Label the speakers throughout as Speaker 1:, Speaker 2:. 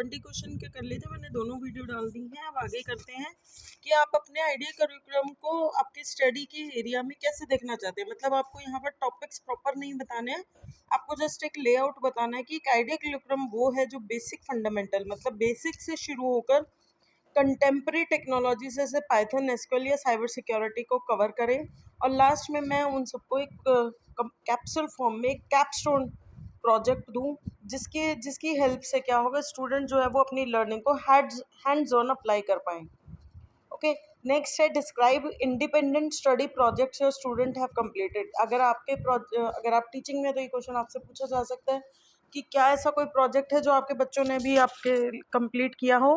Speaker 1: 20 question के कर लिए थे, मैंने दोनों वीडियो डाल दी हैं। अब आगे करते हैं कि आप अपने आइडिया करिकुलम को आपके स्टडी के एरिया में कैसे देखना चाहते हैं। मतलब आपको यहाँ पर टॉपिक्स प्रॉपर नहीं बताने हैं, आपको जस्ट एक लेआउट बताना है कि एक आइडिया करिकुलम वो है जो बेसिक फंडामेंटल मतलब बेसिक से शुरू होकर कंटेम्प्रेरी टेक्नोलॉजी जैसे पाइथन, एसक्यूएल या साइबर सिक्योरिटी को कवर करें, और लास्ट में मैं उन सबको एक कैप्सूल फॉर्म में एक कैपस्टोन प्रोजेक्ट दूं, जिसकी हेल्प से क्या होगा, स्टूडेंट जो है वो अपनी लर्निंग को हैंड्स ऑन अप्लाई कर पाएँ। ओके, नेक्स्ट है describe independent study projects your student have completed. अगर आप टीचिंग में, तो ये क्वेश्चन आपसे पूछा जा सकता है कि क्या ऐसा कोई प्रोजेक्ट है जो आपके बच्चों ने भी आपके कंप्लीट किया हो।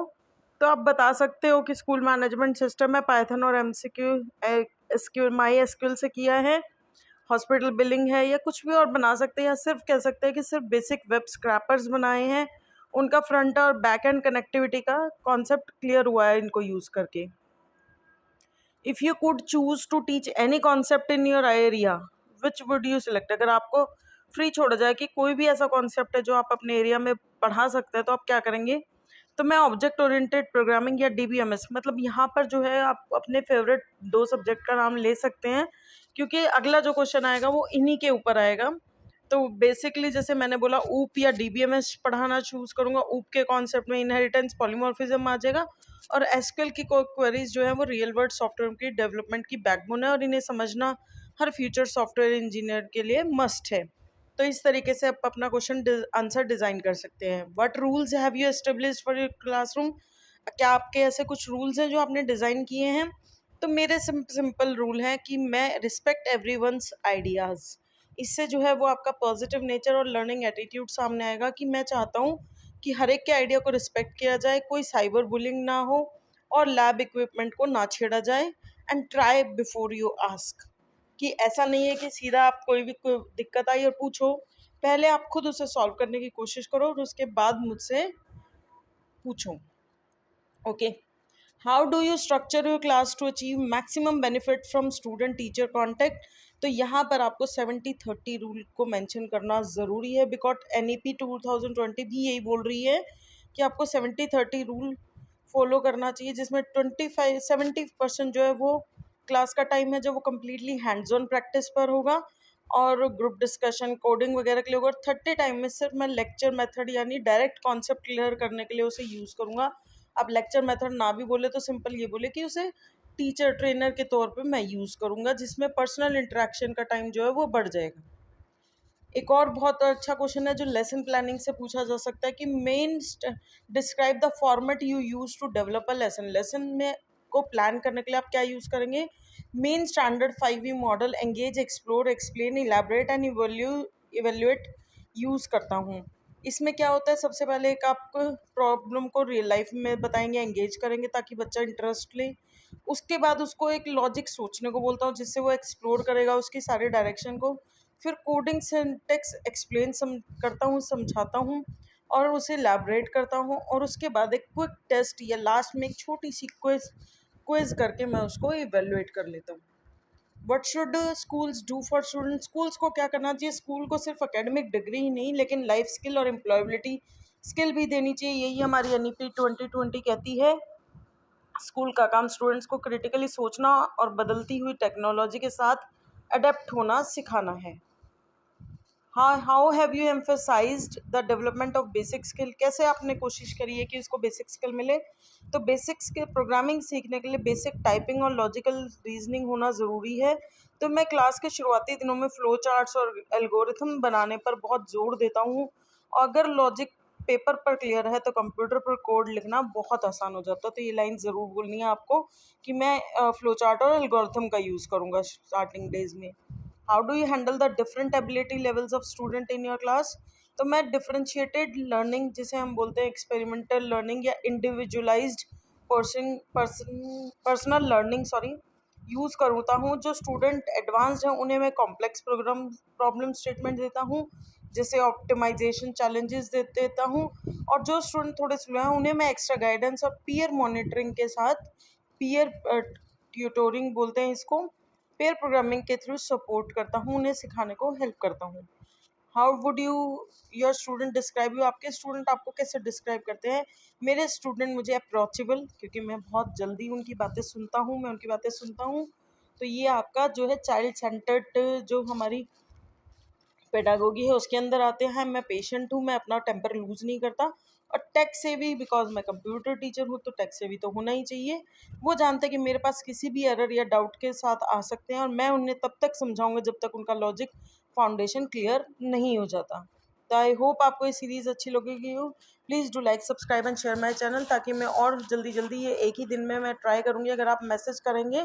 Speaker 1: तो आप बता सकते हो कि स्कूल मैनेजमेंट सिस्टम है, पाइथन और एसक्यू माई एसक्यूएल से किया है, हॉस्पिटल बिलिंग है, या कुछ भी और बना सकते हैं, या सिर्फ कह सकते हैं कि सिर्फ बेसिक वेब स्क्रैपर्स बनाए हैं, उनका फ्रंट और बैक एंड कनेक्टिविटी का कॉन्सेप्ट क्लियर हुआ है इनको यूज़ करके। If you could choose to teach any concept in your area which would you select. अगर आपको फ्री छोड़ा जाए कि कोई भी ऐसा कॉन्सेप्ट है जो आप अपने एरिया में पढ़ा सकते हैं, तो आप क्या करेंगे। तो मैं ऑब्जेक्ट ओरिएंटेड प्रोग्रामिंग या डीबीएमएस, मतलब यहाँ पर जो है आप अपने फेवरेट 2 सब्जेक्ट का नाम ले सकते हैं, क्योंकि अगला जो क्वेश्चन आएगा वो इन्हीं के ऊपर आएगा। तो बेसिकली जैसे मैंने बोला, ऊप या डीबीएमएस पढ़ाना चूज करूँगा। ऊप के कॉन्सेप्ट में इनहेरिटेंस, पॉलीमॉर्फिज्म आ जाएगा, और एसक्यूएल की क्वेरीज जो है वो रियल वर्ल्ड सॉफ्टवेयर की डेवलपमेंट की बैकबोन है, और इन्हें समझना हर फ्यूचर सॉफ्टवेयर इंजीनियर के लिए मस्ट है। तो इस तरीके से आप अपना क्वेश्चन आंसर डिज़ाइन कर सकते हैं। What rules have you established for your classroom. क्या आपके ऐसे कुछ रूल्स हैं जो आपने डिज़ाइन किए हैं। तो मेरे सिंपल रूल है कि मैं रिस्पेक्ट एवरीवन्स आइडियाज़। इससे जो है वो आपका पॉजिटिव नेचर और लर्निंग एटीट्यूड सामने आएगा कि मैं चाहता हूँ कि हर एक के आइडिया को रिस्पेक्ट किया जाए, कोई साइबर बुलिंग ना हो, और लैब इक्विपमेंट को ना छेड़ा जाए, and try before you ask. कि ऐसा नहीं है कि सीधा आप कोई दिक्कत आई और पूछो, पहले आप खुद उसे सॉल्व करने की कोशिश करो और उसके बाद मुझसे पूछो। Okay, how do you structure your class to achieve maximum benefit from student teacher contact. तो यहाँ पर आपको 70-30 रूल को मेंशन करना ज़रूरी है, बिकॉज NEP 2020 भी यही बोल रही है कि आपको 70-30 रूल फॉलो करना चाहिए, जिसमें 70% जो है वो क्लास का टाइम है जो वो कम्प्लीटली हैंड्स ऑन प्रैक्टिस पर होगा और ग्रुप डिस्कशन, कोडिंग वगैरह के लिए होगा। 30 टाइम में सिर्फ मैं लेक्चर मेथड यानी डायरेक्ट कॉन्सेप्ट क्लियर करने के लिए उसे यूज़ करूँगा। आप लेक्चर मेथड ना भी बोले तो सिंपल ये बोले कि उसे टीचर ट्रेनर के तौर पे मैं यूज़ करूँगा, जिसमें पर्सनल इंटरेक्शन का टाइम जो है वो बढ़ जाएगा। एक और बहुत अच्छा क्वेश्चन है जो लेसन प्लानिंग से पूछा जा सकता है कि describe the format you use to develop a lesson. Lesson में को प्लान करने के लिए आप क्या यूज़ करेंगे। Main standard 5V model, engage, explore, explain, elaborate and evaluate use करता हूँ। इसमें क्या होता है, सबसे पहले एक आपको प्रॉब्लम को रियल लाइफ में बताएंगे, एंगेज करेंगे ताकि बच्चा इंटरेस्ट ले। उसके बाद उसको एक लॉजिक सोचने को बोलता हूँ जिससे वो एक्सप्लोर करेगा उसकी सारे डायरेक्शन को। फिर कोडिंग सिंटेक्स एक्सप्लेन करता हूँ, समझाता हूँ और उसे इलैबोरेट करता हूँ, और उसके बाद एक क्विक टेस्ट या लास्ट में एक छोटी सी क्विज करके मैं उसको इवेलुएट कर लेता हूँ। What should schools do for students. Schools को क्या करना चाहिए, स्कूल को सिर्फ एकेडमिक डिग्री ही नहीं लेकिन लाइफ स्किल और एम्प्लॉयबिलिटी स्किल भी देनी चाहिए। यही हमारी NEP 2020 कहती है। स्कूल का काम स्टूडेंट्स को क्रिटिकली सोचना और बदलती हुई टेक्नोलॉजी के साथ अडेप्ट होना सिखाना है। How have you emphasised the development of basic skill. कैसे आपने कोशिश करी है कि इसको बेसिक स्किल मिले। तो बेसिक स्किल प्रोग्रामिंग सीखने के लिए बेसिक टाइपिंग और लॉजिकल रीजनिंग होना ज़रूरी है। तो मैं क्लास के शुरुआती दिनों में फ्लो चार्ट्स और एल्गोरिथम बनाने पर बहुत जोर देता हूँ। अगर लॉजिक पेपर पर क्लियर है तो कंप्यूटर पर कोड लिखना बहुत आसान हो जाता है। तो ये लाइन ज़रूर बोलनी है आपको कि मैं फ्लो चार्ट और एल्गोरिथम का यूज़ करूँगा स्टार्टिंग डेज में। How do you handle the different ability levels of student in your class. तो मैं डिफरेंशिएटेड लर्निंग, जिसे हम बोलते हैं एक्सपेरिमेंटल लर्निंग या इंडिविजुअलाइज्ड पर्सनल लर्निंग यूज़ करता हूँ। जो स्टूडेंट एडवांस्ड हैं उन्हें मैं कॉम्प्लेक्स प्रॉब्लम स्टेटमेंट देता हूँ, जैसे ऑप्टिमाइजेशन चैलेंजेस देता हूँ। और जो स्टूडेंट थोड़े स्लो हैं उन्हें मैं एक्स्ट्रा गाइडेंस और पीयर मॉनिटरिंग के साथ, पीयर ट्यूटोरिंग बोलते हैं इसको, पेयर प्रोग्रामिंग के थ्रू सपोर्ट करता हूँ, उन्हें सिखाने को हेल्प करता हूँ। How would you your student describe you, आपके स्टूडेंट आपको कैसे डिस्क्राइब करते हैं? मेरे स्टूडेंट मुझे अप्रोचेबल, क्योंकि मैं बहुत जल्दी उनकी बातें सुनता हूँ, मैं उनकी बातें सुनता हूँ। तो ये आपका जो है चाइल्ड सेंटर्ड जो हमारी पेडागोगी है उसके अंदर आते हैं। मैं पेशेंट हूँ, मैं अपना टेम्पर लूज़ नहीं करता। और टेक से भी, बिकॉज मैं कंप्यूटर टीचर हूँ, तो टेक से भी तो होना ही चाहिए। वो जानते हैं कि मेरे पास किसी भी एरर या डाउट के साथ आ सकते हैं, और मैं उन्हें तब तक समझाऊंगा जब तक उनका लॉजिक फाउंडेशन क्लियर नहीं हो जाता। तो आई होप आपको ये सीरीज़ अच्छी लगेगी हो। Please do like, subscribe and share my channel, ताकि मैं और जल्दी जल्दी ये एक ही दिन में मैं ट्राई करूँगी। अगर आप मैसेज करेंगे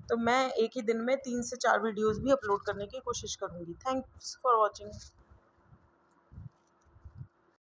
Speaker 1: तो मैं एक ही दिन में 3 से 4 वीडियोज़ भी अपलोड करने की कोशिश करूँगी। Thanks for watching.